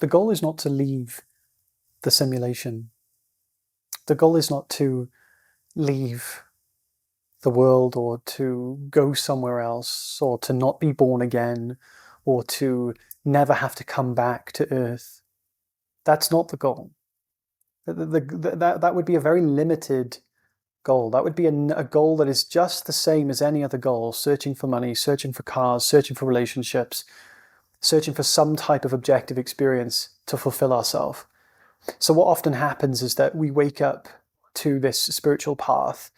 The goal is not to leave the simulation. The goal is not to leave the world or to go somewhere else or to not be born again or to never have to come back to Earth. That's not the goal. That would be a very limited goal. That would be a goal that is just the same as any other goal, searching for money, searching for cars, searching for relationships, searching for some type of objective experience to fulfill ourselves. So what often happens is that we wake up to this spiritual path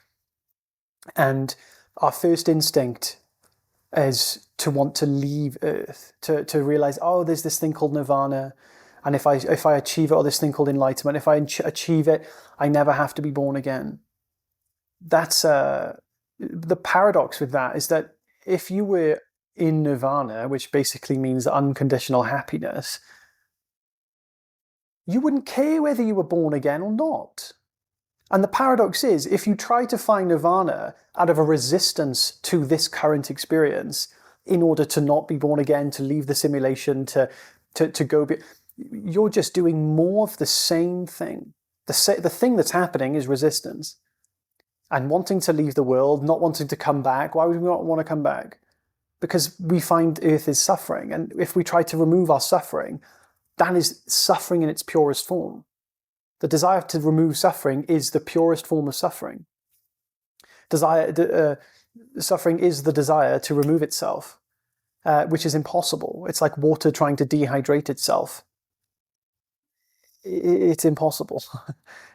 and our first instinct is to want to leave Earth, to realize, oh, there's this thing called nirvana, and if I achieve it, or this thing called enlightenment, if I achieve it, I never have to be born again. That's the paradox with that is that if you were in nirvana, which basically means unconditional happiness, you wouldn't care whether you were born again or not. And the paradox is, if you try to find nirvana out of a resistance to this current experience in order to not be born again, to leave the simulation, to go, you're just doing more of the same thing. The thing that's happening is resistance. And wanting to leave the world, not wanting to come back. Why would we not want to come back? Because we find Earth is suffering. And if we try to remove our suffering, that is suffering in its purest form. The desire to remove suffering is the purest form of suffering. Suffering is the desire to remove itself, which is impossible. It's like water trying to dehydrate itself. It's impossible.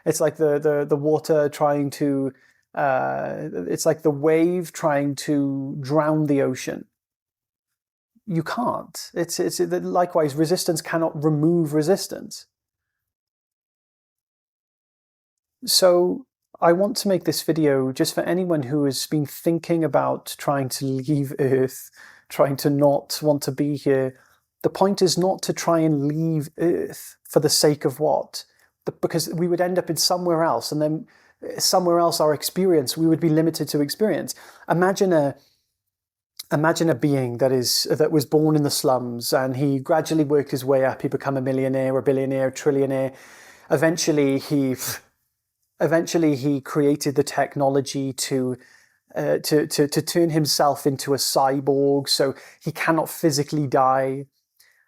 It's like the water trying to, it's like the wave trying to drown the ocean. You can't. It's likewise, resistance cannot remove resistance. So I want to make this video just for anyone who has been thinking about trying to leave Earth, trying to not want to be here. The point is not to try and leave Earth for the sake of what? Because we would end up in somewhere else, and then somewhere else our experience, we would be limited to experience. Imagine a being that was born in the slums, and he gradually worked his way up. He became a millionaire, a billionaire, a trillionaire. Eventually he created the technology to turn himself into a cyborg, so he cannot physically die.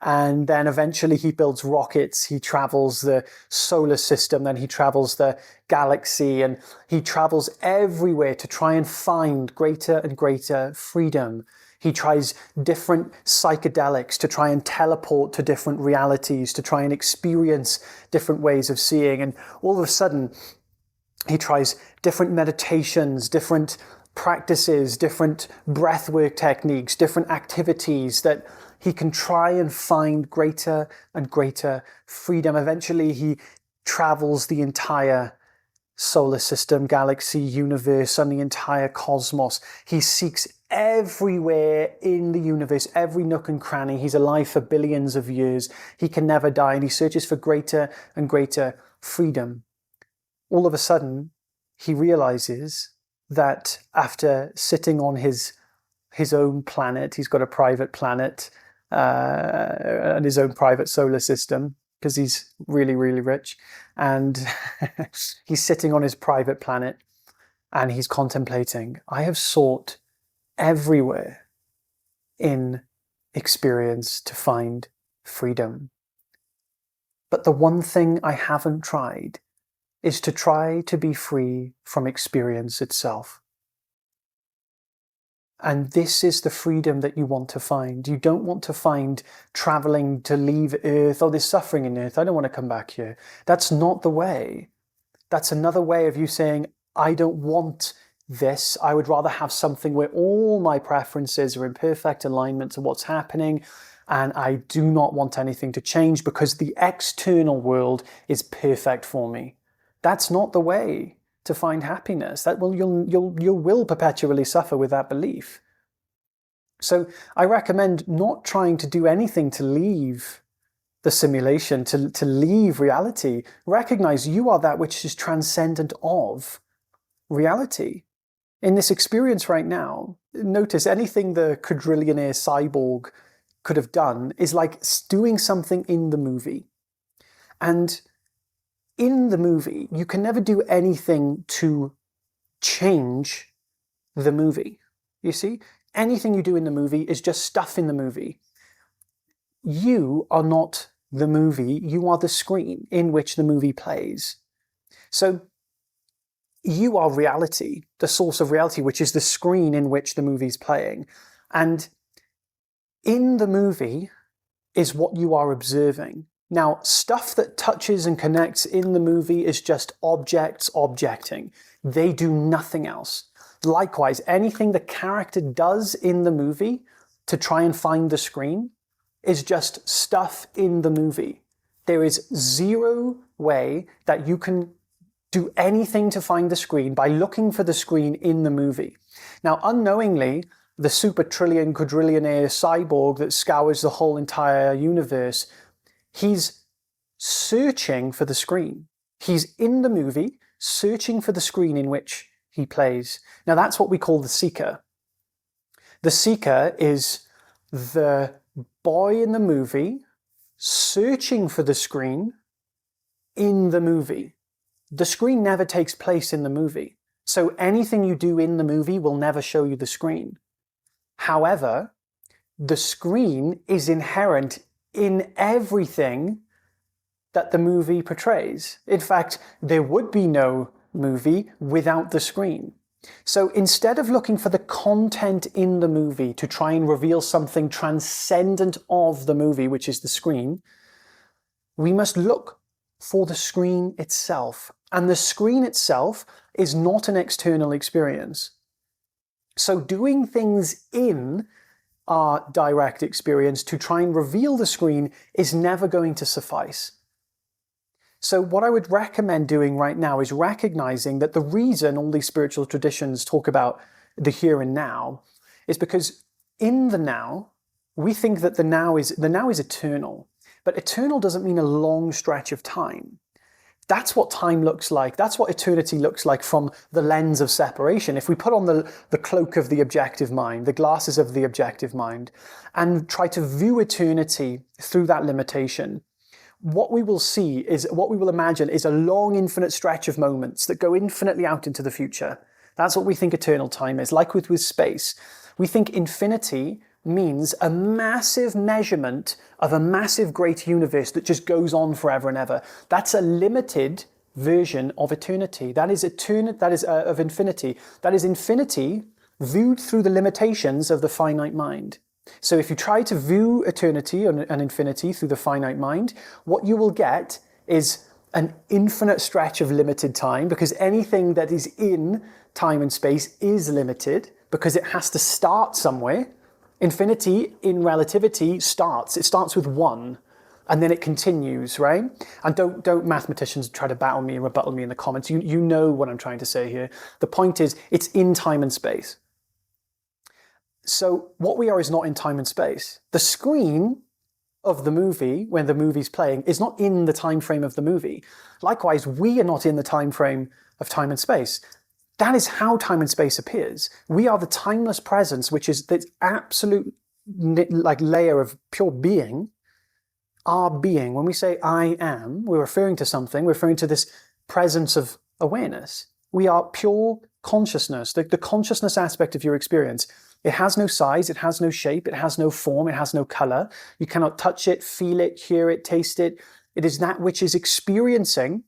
And then eventually he builds rockets, he travels the solar system, then he travels the galaxy, and he travels everywhere to try and find greater and greater freedom. He tries different psychedelics to try and teleport to different realities, to try and experience different ways of seeing. And all of a sudden, he tries different meditations, different practices, different breathwork techniques, different activities that he can try and find greater and greater freedom. Eventually, he travels the entire solar system, galaxy, universe, and the entire cosmos. He seeks everywhere in the universe, every nook and cranny. He's alive for billions of years. He can never die, and he searches for greater and greater freedom. All of a sudden, he realizes that after sitting on his own planet, he's got a private planet, and his own private solar system, because he's really, really rich. And he's sitting on his private planet and he's contemplating, I have sought everywhere in experience to find freedom. But the one thing I haven't tried is to try to be free from experience itself. And this is the freedom that you want to find. You don't want to find traveling to leave Earth. Oh, there's suffering in Earth. I don't want to come back here. That's not the way. That's another way of you saying, I don't want this. I would rather have something where all my preferences are in perfect alignment to what's happening. And I do not want anything to change because the external world is perfect for me. That's not the way to find happiness. You will perpetually suffer with that belief. So I recommend not trying to do anything to leave the simulation, to leave reality. Recognize you are that which is transcendent of reality. In this experience right now, notice anything the quadrillionaire cyborg could have done is like doing something in the movie. And in the movie, you can never do anything to change the movie. You see? Anything you do in the movie is just stuff in the movie. You are not the movie, you are the screen in which the movie plays. So you are reality, the source of reality, which is the screen in which the movie's playing. And in the movie is what you are observing. Now, stuff that touches and connects in the movie is just objects objecting. They do nothing else. Likewise, anything the character does in the movie to try and find the screen is just stuff in the movie. There is zero way that you can do anything to find the screen by looking for the screen in the movie. Now, unknowingly, the super trillion quadrillionaire cyborg that scours the whole entire universe, he's searching for the screen. He's in the movie, searching for the screen in which he plays. Now, that's what we call the seeker. The seeker is the boy in the movie searching for the screen in the movie. The screen never takes place in the movie. So anything you do in the movie will never show you the screen. However, the screen is inherent in everything that the movie portrays. In fact, there would be no movie without the screen. So instead of looking for the content in the movie to try and reveal something transcendent of the movie, which is the screen, we must look for the screen itself. And the screen itself is not an external experience. So doing things in our direct experience to try and reveal the screen is never going to suffice. So what I would recommend doing right now is recognizing that the reason all these spiritual traditions talk about the here and now is because in the now, we think that the now is eternal. But eternal doesn't mean a long stretch of time. That's what time looks like. That's what eternity looks like from the lens of separation. If we put on the cloak of the objective mind, the glasses of the objective mind, and try to view eternity through that limitation, what we will imagine is a long infinite stretch of moments that go infinitely out into the future. That's what we think eternal time is. Like with space, we think infinity means a massive measurement of a massive great universe that just goes on forever and ever. That's a limited version of eternity. That is of infinity. That is infinity viewed through the limitations of the finite mind. So if you try to view eternity and infinity through the finite mind, what you will get is an infinite stretch of limited time, because anything that is in time and space is limited because it has to start somewhere. Infinity in relativity starts. It starts with one, and then it continues, right? And don't mathematicians try to battle me and rebuttal me in the comments. You know what I'm trying to say here. The point is, it's in time and space. So what we are is not in time and space. The screen of the movie, when the movie's playing, is not in the time frame of the movie. Likewise, we are not in the time frame of time and space. That is how time and space appears. We are the timeless presence, which is the absolute layer of pure being, our being. When we say I am, we're referring to something, we're referring to this presence of awareness. We are pure consciousness, the consciousness aspect of your experience. It has no size, it has no shape, it has no form, it has no color. You cannot touch it, feel it, hear it, taste it. It is that which is experiencing.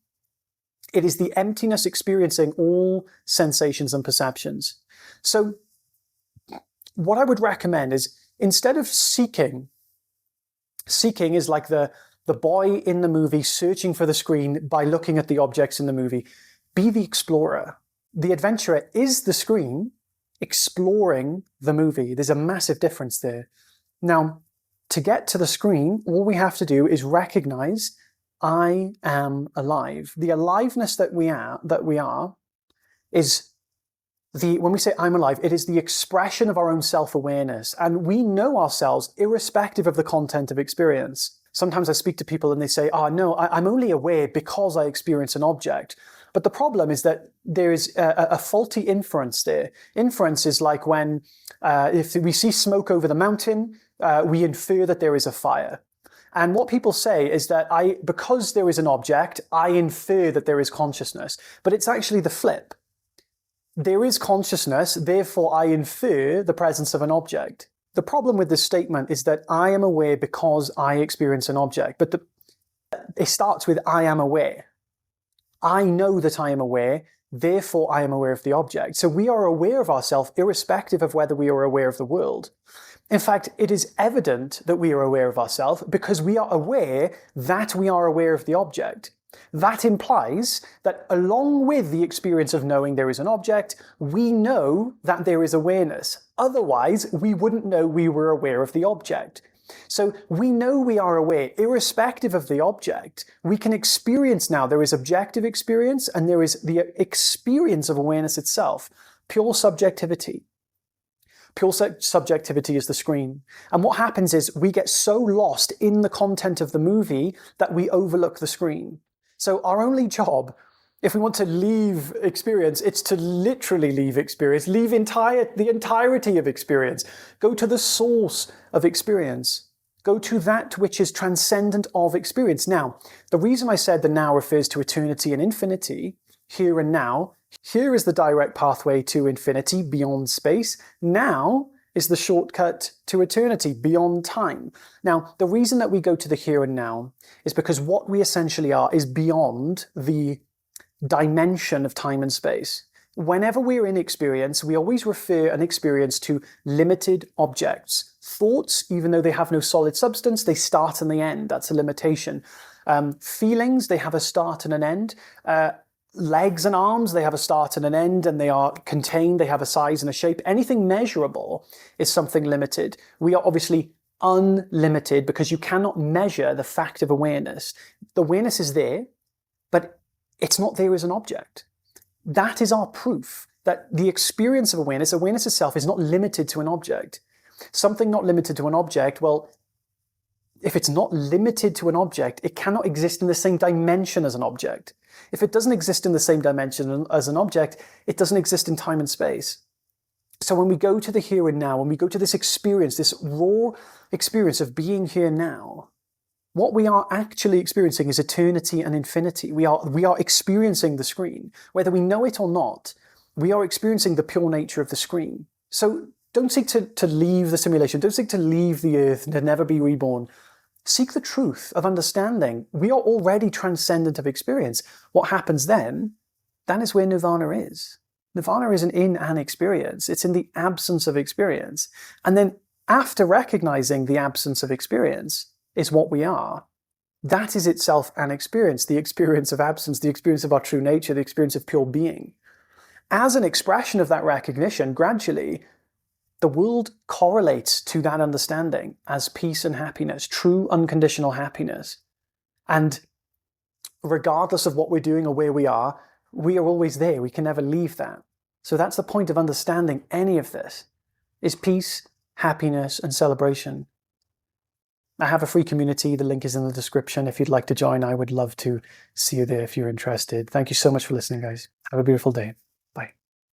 It is the emptiness experiencing all sensations and perceptions. So what I would recommend is, instead of seeking is like the boy in the movie searching for the screen by looking at the objects in the movie. Be the explorer. The adventurer is the screen exploring the movie. There's a massive difference there. Now, to get to the screen, all we have to do is recognize I am alive. The aliveness that we are is when we say I'm alive, it is the expression of our own self-awareness. And we know ourselves irrespective of the content of experience. Sometimes I speak to people and they say, oh no, I'm only aware because I experience an object. But the problem is that there is a faulty inference there. Inference is like when, if we see smoke over the mountain, we infer that there is a fire. And what people say is that because there is an object, I infer that there is consciousness. But it's actually the flip. There is consciousness, therefore I infer the presence of an object. The problem with this statement is that I am aware because I experience an object. But it starts with I am aware. I know that I am aware, therefore I am aware of the object. So we are aware of ourselves irrespective of whether we are aware of the world. In fact, it is evident that we are aware of ourselves because we are aware that we are aware of the object. That implies that along with the experience of knowing there is an object, we know that there is awareness. Otherwise, we wouldn't know we were aware of the object. So we know we are aware irrespective of the object. We can experience now. There is objective experience and there is the experience of awareness itself. Pure subjectivity. Pure subjectivity is the screen. And what happens is we get so lost in the content of the movie that we overlook the screen. So our only job, if we want to leave experience, it's to literally leave experience, leave the entirety of experience. Go to the source of experience. Go to that which is transcendent of experience. Now, the reason I said the now refers to eternity and infinity, here and now, here is the direct pathway to infinity beyond space. Now is the shortcut to eternity beyond time. Now, the reason that we go to the here and now is because what we essentially are is beyond the dimension of time and space. Whenever we're in experience, we always refer an experience to limited objects. Thoughts, even though they have no solid substance, they start and they end. That's a limitation. Feelings, they have a start and an end. Legs and arms, they have a start and an end, and they are contained, they have a size and a shape. Anything measurable is something limited. We are obviously unlimited because you cannot measure the fact of awareness. The awareness is there, but it's not there as an object. That is our proof that the experience of awareness itself is not limited to an object. Something not limited to an object, well, if it's not limited to an object, it cannot exist in the same dimension as an object. If it doesn't exist in the same dimension as an object, it doesn't exist in time and space. So when we go to the here and now, when we go to this experience, this raw experience of being here now, what we are actually experiencing is eternity and infinity. We are experiencing the screen. Whether we know it or not, we are experiencing the pure nature of the screen. So don't seek to leave the simulation. Don't seek to leave the earth and to never be reborn. Seek the truth of understanding. We are already transcendent of experience. What happens then, that is where nirvana is. Nirvana isn't in an experience. It's in the absence of experience. And then after recognizing the absence of experience is what we are. That is itself an experience, the experience of absence, the experience of our true nature, the experience of pure being. As an expression of that recognition, gradually, the world correlates to that understanding as peace and happiness, true unconditional happiness. And regardless of what we're doing or where we are always there. We can never leave that. So that's the point of understanding any of this, is peace, happiness, and celebration. I have a free community. The link is in the description. If you'd like to join, I would love to see you there if you're interested. Thank you so much for listening, guys. Have a beautiful day.